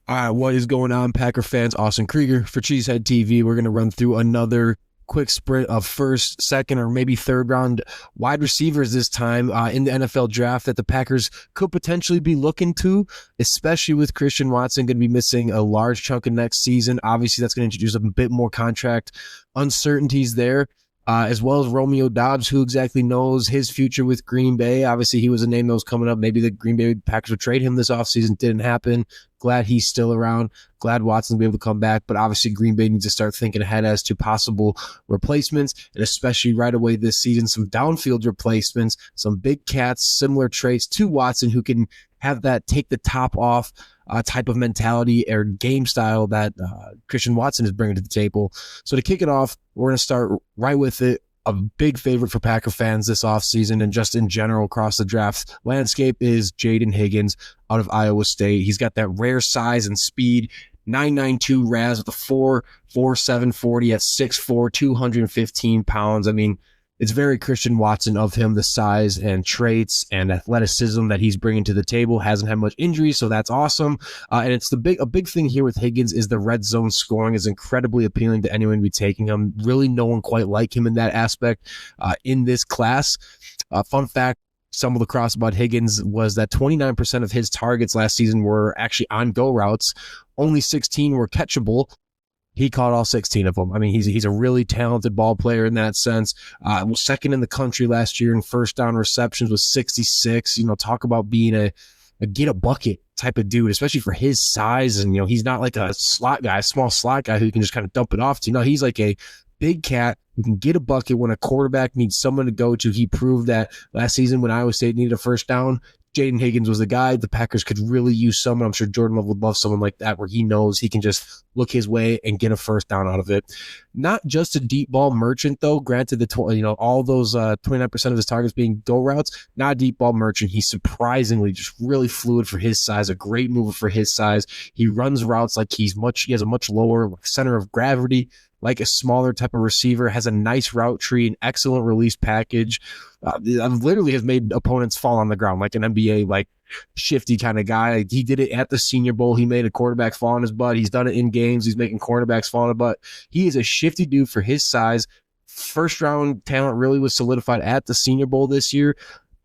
All right, what is going on, Packer fans? Austin Krueger for CHTV. We're going to run through another quick sprint of first, second, or maybe third round wide receivers this time in the NFL draft that the Packers could potentially be looking to, especially with Christian Watson going to be missing a large chunk of next season. Obviously, that's going to introduce a bit more contract uncertainties there. As well as Romeo Doubs, who exactly knows his future with Green Bay. Obviously, he was a name that was coming up. Maybe the Green Bay Packers would trade him this offseason. Didn't happen. Glad he's still around. Glad Watson will be able to come back. But obviously, Green Bay needs to start thinking ahead as to possible replacements, and especially right away this season, some downfield replacements, some big cats, similar traits to Watson, who can have that take the top off type of mentality or game style that Christian Watson is bringing to the table. So to kick it off, we're going to start right with it. A big favorite for Packer fans this offseason and just in general across the draft landscape is Jaden Higgins out of Iowa State. He's got that rare size and speed, 9.92 RAS with a 4.47 40 at 6'4", 215 pounds. I mean, it's very Christian Watson of him, the size and traits and athleticism that he's bringing to the table. Hasn't had much injury, so that's awesome. And it's a big thing here with Higgins is the red zone scoring is incredibly appealing to anyone to be taking him. Really, no one quite like him in that aspect in this class. Fun fact, some of the cross about Higgins was that 29% of his targets last season were actually on go routes. Only 16 were catchable. He caught all 16 of them. I mean, he's a really talented ball player in that sense. Was second in the country last year in first down receptions with 66. Talk about being a get a bucket type of dude, especially for his size. And, he's not like a slot guy, a small slot guy who can just kind of dump it off to. No, he's like a big cat who can get a bucket when a quarterback needs someone to go to. He proved that last season when Iowa State needed a first down. Jaden Higgins was the guy. The Packers could really use someone. I'm sure Jordan Love would love someone like that where he knows he can just look his way and get a first down out of it. Not just a deep ball merchant, though. Granted, all those 29% of his targets being go routes, not a deep ball merchant. He's surprisingly just really fluid for his size, a great mover for his size. He runs routes like he has a much lower center of gravity, like a smaller type of receiver, has a nice route tree, an excellent release package. Literally has made opponents fall on the ground like an NBA, like shifty kind of guy. He did it at the Senior Bowl. He made a quarterback fall on his butt. He's done it in games. He's making cornerbacks fall on his butt. He is a shifty dude for his size. First round talent really was solidified at the Senior Bowl this year.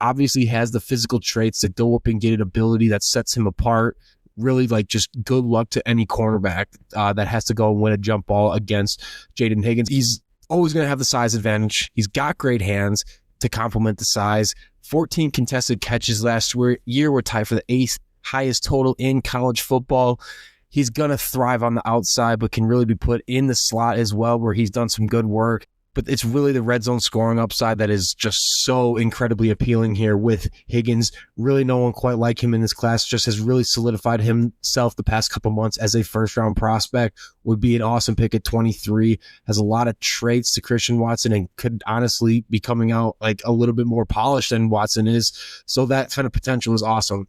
Obviously has the physical traits to go up and get an ability that sets him apart. Really, just good luck to any cornerback that has to go and win a jump ball against Jaden Higgins. He's always going to have the size advantage. He's got great hands to complement the size. 14 contested catches last year were tied for the 8th highest total in college football. He's going to thrive on the outside, but can really be put in the slot as well, where he's done some good work. But it's really the red zone scoring upside that is just so incredibly appealing here with Higgins. Really no one quite like him in this class, just has really solidified himself the past couple months as a first-round prospect. Would be an awesome pick at 23. Has a lot of traits to Christian Watson and could honestly be coming out like a little bit more polished than Watson is. So that kind of potential is awesome.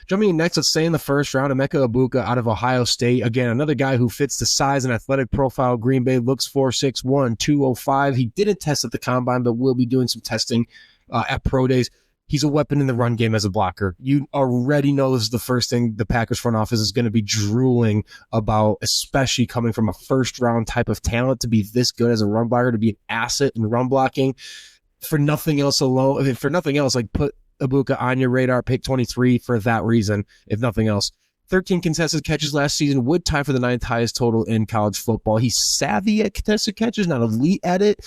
Jumping in next, let's stay in the first round. Emeka Egbuka out of Ohio State. Again, another guy who fits the size and athletic profile Green Bay looks for, 6'1", 205. He didn't test at the combine, but will be doing some testing at pro days. He's a weapon in the run game as a blocker. You already know this is the first thing the Packers front office is going to be drooling about, especially coming from a first-round type of talent to be this good as a run blocker, to be an asset in run blocking. For nothing else, put Egbuka on your radar, pick 23 for that reason, if nothing else. 13 contested catches last season, would tie for the 9th highest total in college football. He's savvy at contested catches, not elite at it.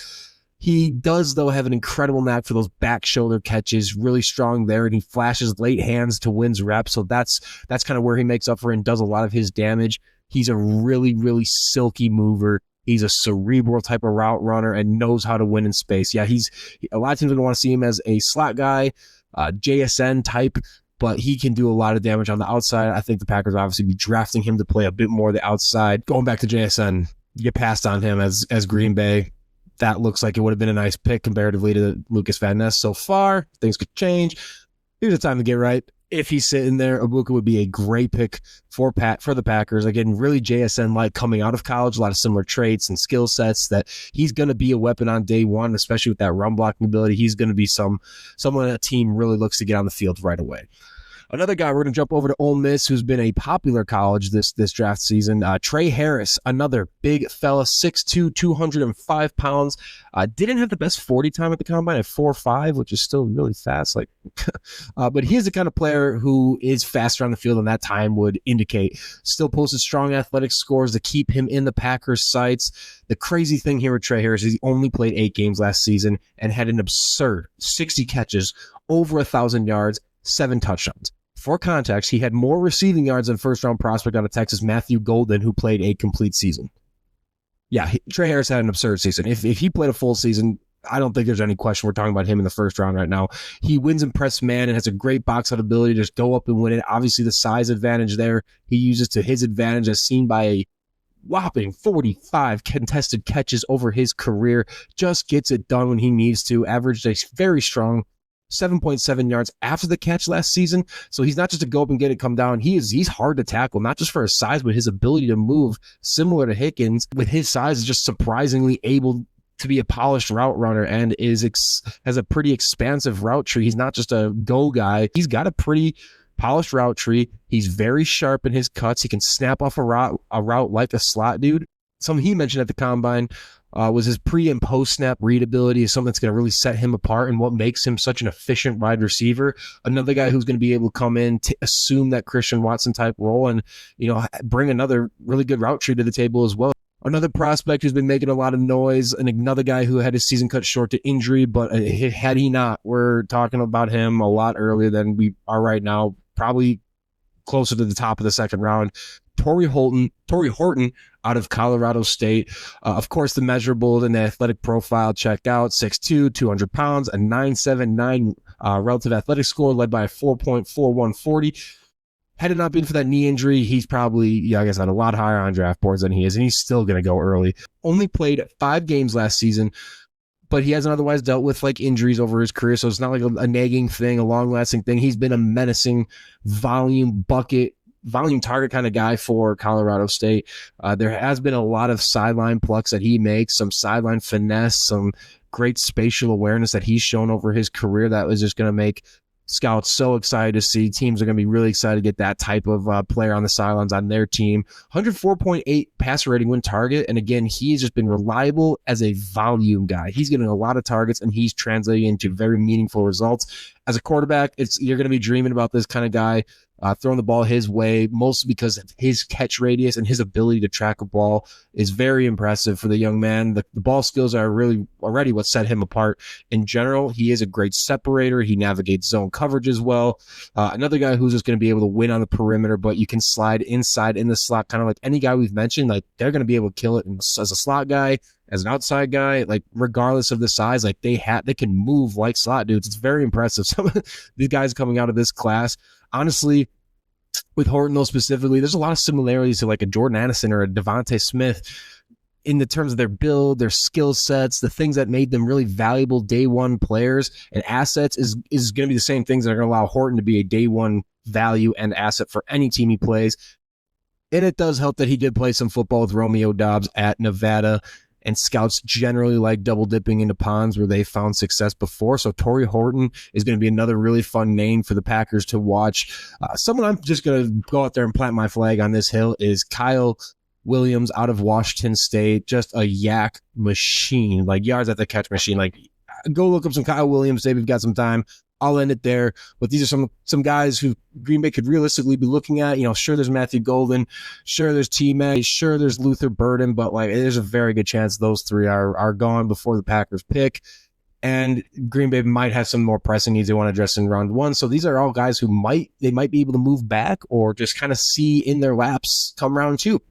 He does, though, have an incredible knack for those back shoulder catches, really strong there, and he flashes late hands to wins reps, so that's kind of where he makes up for it and does a lot of his damage. He's a really, really silky mover. He's a cerebral type of route runner and knows how to win in space. Yeah, a lot of teams are going to want to see him as a slot guy, JSN type, but he can do a lot of damage on the outside. I think the Packers will obviously be drafting him to play a bit more of the outside. Going back to JSN, you passed on him as Green Bay. That looks like it would have been a nice pick comparatively to Lucas Van Ness so far. Things could change. Here's the time to get right. If he's sitting there, Egbuka would be a great pick for the Packers. Again, really JSN-like coming out of college, a lot of similar traits and skill sets that he's going to be a weapon on day one, especially with that run blocking ability. He's going to be someone a team really looks to get on the field right away. Another guy, we're going to jump over to Ole Miss, who's been a popular college this draft season. Trey Harris, another big fella, 6'2", 205 pounds. Didn't have the best 40 time at the combine at 4.5, which is still really fast. But he is the kind of player who is faster on the field than that time would indicate. Still posted strong athletic scores to keep him in the Packers' sights. The crazy thing here with Trey Harris is he only played 8 games last season and had an absurd 60 catches, over 1,000 yards, 7 touchdowns. For context, he had more receiving yards than first-round prospect out of Texas, Matthew Golden, who played a complete season. Yeah, Trey Harris had an absurd season. If he played a full season, I don't think there's any question we're talking about him in the first round right now. He wins in press man and has a great box-out ability to just go up and win it. Obviously, the size advantage there he uses to his advantage, as seen by a whopping 45 contested catches over his career. Just gets it done when he needs to. Averaged a very strong 7.7 yards after the catch last season. So he's not just to go up and get it come down. He's hard to tackle, not just for his size, but his ability to move. Similar to Higgins, with his size, is just surprisingly able to be a polished route runner and has a pretty expansive route tree. He's not just a go guy. He's got a pretty polished route tree. He's very sharp in his cuts. He can snap off a route like a slot dude. Something he mentioned at the combine was his pre and post snap readability is something that's going to really set him apart and what makes him such an efficient wide receiver. Another guy who's going to be able to come in to assume that Christian Watson type role and, bring another really good route tree to the table as well. Another prospect who's been making a lot of noise, and another guy who had his season cut short to injury, but had he not, we're talking about him a lot earlier than we are right now, probably closer to the top of the second round. Tory Horton out of Colorado State. Of course, the measurable and the athletic profile check out. 6'2", 200 pounds, a 9.79 relative athletic score led by a 4.4140. Had it not been for that knee injury, he's probably, a lot higher on draft boards than he is, and he's still going to go early. Only played 5 games last season, but he hasn't otherwise dealt with injuries over his career, so it's not like a nagging thing, a long-lasting thing. He's been a menacing volume target kind of guy for Colorado State. There has been a lot of sideline plucks that he makes, some sideline finesse, some great spatial awareness that he's shown over his career that was just going to make scouts so excited to see. Teams are going to be really excited to get that type of player on the sidelines on their team. 104.8 passer rating when target. And again, he's just been reliable as a volume guy. He's getting a lot of targets and he's translating into very meaningful results. As a quarterback, you're going to be dreaming about this kind of guy throwing the ball his way, mostly because of his catch radius and his ability to track a ball is very impressive for the young man. The ball skills are really already what set him apart. In general, he is a great separator. He navigates zone coverage as well. Another guy who's just going to be able to win on the perimeter, but you can slide inside in the slot, kind of like any guy we've mentioned. They're going to be able to kill it as a slot guy, as an outside guy, regardless of the size, they can move like slot dudes. It's very impressive. Some of these guys coming out of this class, honestly, with Horton though specifically, there's a lot of similarities to a Jordan Addison or a Devontae Smith in the terms of their build, their skill sets, the things that made them really valuable day one players and assets is going to be the same things that are going to allow Horton to be a day one value and asset for any team he plays. And it does help that he did play some football with Romeo Doubs at Nevada. And scouts generally like double dipping into ponds where they found success before. So Tory Horton is going to be another really fun name for the Packers to watch. Someone I'm just going to go out there and plant my flag on this hill is Kyle Williams out of Washington State. Just a yak machine, yards at the catch machine. Go look up some Kyle Williams. Say we've got some time. I'll end it there. But these are some guys who Green Bay could realistically be looking at. Sure, there's Matthew Golden. Sure, there's T-Mac. Sure, there's Luther Burden. But there's a very good chance those three are gone before the Packers pick. And Green Bay might have some more pressing needs they want to address in round 1. So these are all guys who might be able to move back or just kind of see in their laps come round 2.